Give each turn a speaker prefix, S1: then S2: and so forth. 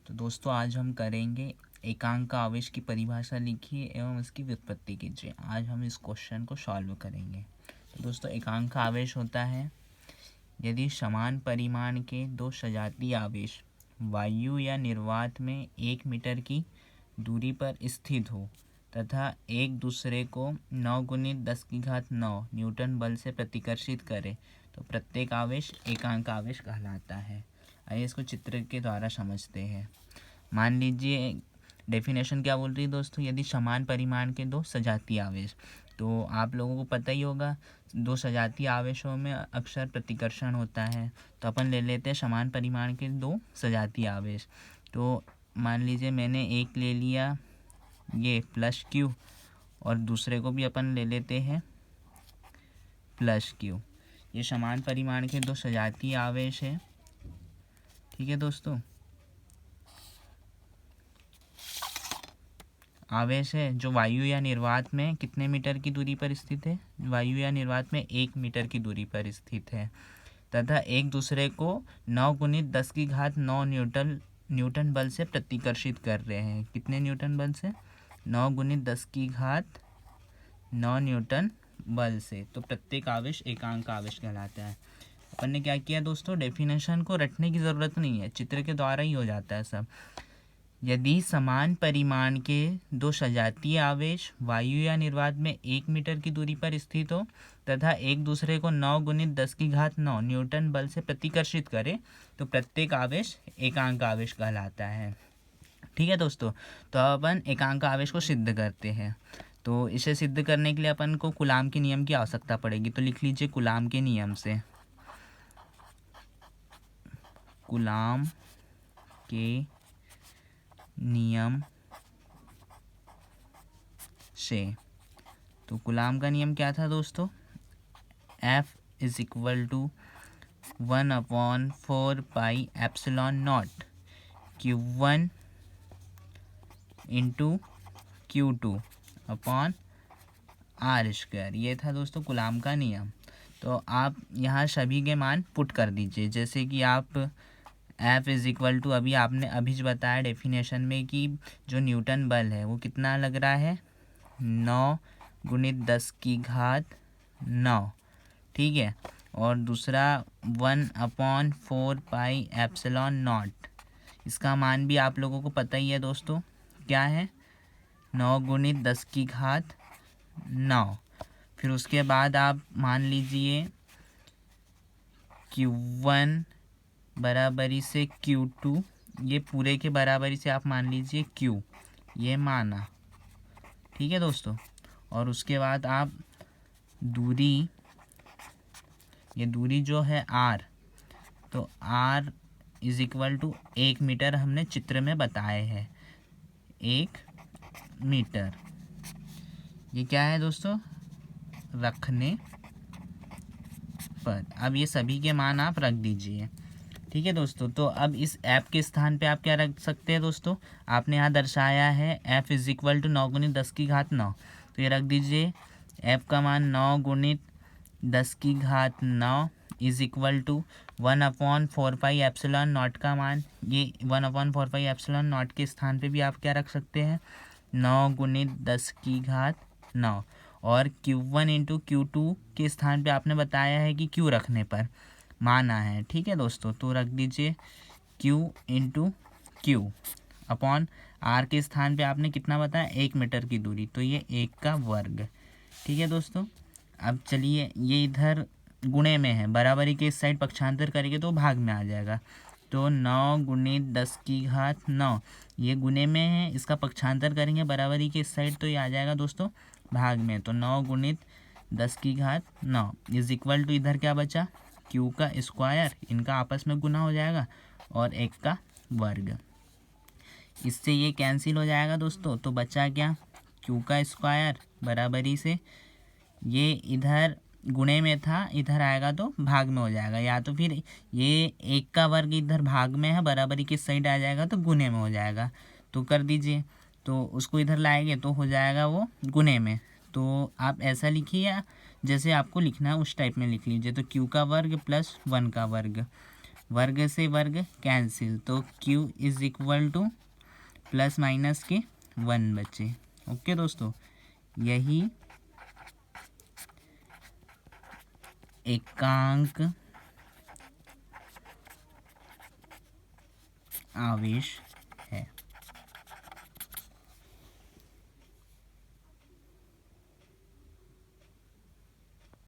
S1: तो दोस्तों आज हम करेंगे एकांक का आवेश की परिभाषा लिखिए एवं इसकी व्युत्पत्ति कीजिए। आज हम इस क्वेश्चन को सॉल्व करेंगे। तो दोस्तों एकांक का आवेश होता है यदि समान परिमाण के दो सजातीय आवेश वायु या निर्वात में 1 मीटर की दूरी पर स्थित हो तथा एक दूसरे को 9 × 10⁹ न्यूटन बल से प्रतिकर्षित करे तो प्रत्येक आवेश एकांक आवेश कहलाता है। आइए इसको चित्र के द्वारा समझते हैं। मान लीजिए डेफिनेशन क्या बोल रही है दोस्तों, यदि समान परिमाण के दो सजातीय आवेश, तो आप लोगों को पता ही होगा दो सजातीय आवेशों में अक्सर प्रतिकर्षण होता है। तो अपन ले लेते हैं समान परिमाण के दो सजातीय आवेश। तो मान लीजिए मैंने एक ले लिया ये प्लस क्यू और दूसरे को भी अपन ले लेते हैं प्लस क्यू। ये समान परिमाण के दो सजातीय आवेश है। ठीक है दोस्तों, आवेश है जो वायु या निर्वात में कितने मीटर की दूरी पर स्थित है, वायु या निर्वात में 1 मीटर की दूरी पर स्थित है तथा एक दूसरे को 9 × 10⁹ न्यूटन बल से प्रतिकर्षित कर रहे हैं। कितने न्यूटन बल से? 9 × 10⁹ न्यूटन बल से। तो प्रत्येक आवेश एकांक आवेश कहलाता है। अपन ने क्या किया दोस्तों, डेफिनेशन को रटने की ज़रूरत नहीं है, चित्र के द्वारा ही हो जाता है सब। यदि समान परिमाण के दो सजातीय आवेश वायु या निर्वात में 1 मीटर की दूरी पर स्थित हो तथा एक दूसरे को 9 × 10⁹ न्यूटन बल से प्रतिकर्षित करे तो प्रत्येक आवेश एकांक आवेश कहलाता है। ठीक है दोस्तों, तो अब अपन एकांक आवेश को सिद्ध करते हैं। तो इसे सिद्ध करने के लिए अपन को कूलाम के नियम की आवश्यकता पड़ेगी। तो लिख लीजिए कूलाम के नियम से, कूलाम के नियम से। तो कूलाम का नियम क्या था दोस्तों, F = 1/4πε0 Q1 × Q2/r²। ये था दोस्तों कूलाम का नियम। तो आप यहाँ सभी के मान पुट कर दीजिए, जैसे कि आप F = अभी आपने अभी बताया डेफिनेशन में कि जो न्यूटन बल है वो कितना लग रहा है, 9 × 10⁹ ठीक है। और दूसरा 1/4πε0, इसका मान भी आप लोगों को पता ही है दोस्तों, क्या है 9 × 10⁹। फिर उसके बाद आप मान लीजिए Q1 बराबरी से Q2, ये पूरे के बराबरी से आप मान लीजिए Q, ये माना। ठीक है दोस्तों, और उसके बाद आप दूरी, ये दूरी जो है R, तो R = 1 मीटर हमने चित्र में बताए हैं, 1 मीटर। ये क्या है दोस्तों, रखने पर। अब ये सभी के मान आप रख दीजिए। ठीक है दोस्तों, तो अब इस ऐप के स्थान पे आप क्या रख सकते हैं दोस्तों, आपने यहाँ दर्शाया है F = 9 × 10⁹। तो ये रख दीजिए, F का मान 9 × 10⁹ = 1/4πε0 का मान, ये 1/4πε0 के स्थान पे भी आप क्या रख सकते हैं, 9 × 10⁹। और Q1 × Q2 के स्थान पे आपने बताया है कि Q रखने पर माना है। ठीक है दोस्तों, तो रख दीजिए Q × Q R के स्थान पे आपने कितना बताया, 1 मीटर की दूरी, तो ये 1 का वर्ग। ठीक है दोस्तों, अब चलिए ये इधर गुणे में है, बराबरी के इस साइड पक्षांतर करेंगे तो भाग में आ जाएगा। तो 9 × 10⁹, ये गुणे में है, इसका पक्षांतर करेंगे बराबरी के इस साइड तो ये आ जाएगा दोस्तों भाग में। तो 9 × 10⁹ = इधर क्या बचा, Q का स्क्वायर, इनका आपस में गुना हो जाएगा, और 1 का वर्ग। इससे ये कैंसिल हो जाएगा दोस्तों, तो बचा क्या, Q का स्क्वायर बराबरी से, ये इधर गुणे में था, इधर आएगा तो भाग में हो जाएगा, या तो फिर ये 1 का वर्ग इधर भाग में है, बराबरी किस साइड आ जाएगा तो गुणे में हो जाएगा। तो कर दीजिए, तो उसको इधर लाएंगे तो हो जाएगा वो गुणे में। तो आप ऐसा लिखिए, या जैसे आपको लिखना है उस टाइप में लिख लीजिए। तो Q का वर्ग + 1 का वर्ग वर्ग से वर्ग कैंसिल, तो q is equal two plus minus के 1 बचे। ओके दोस्तों, यही एकांक आवेश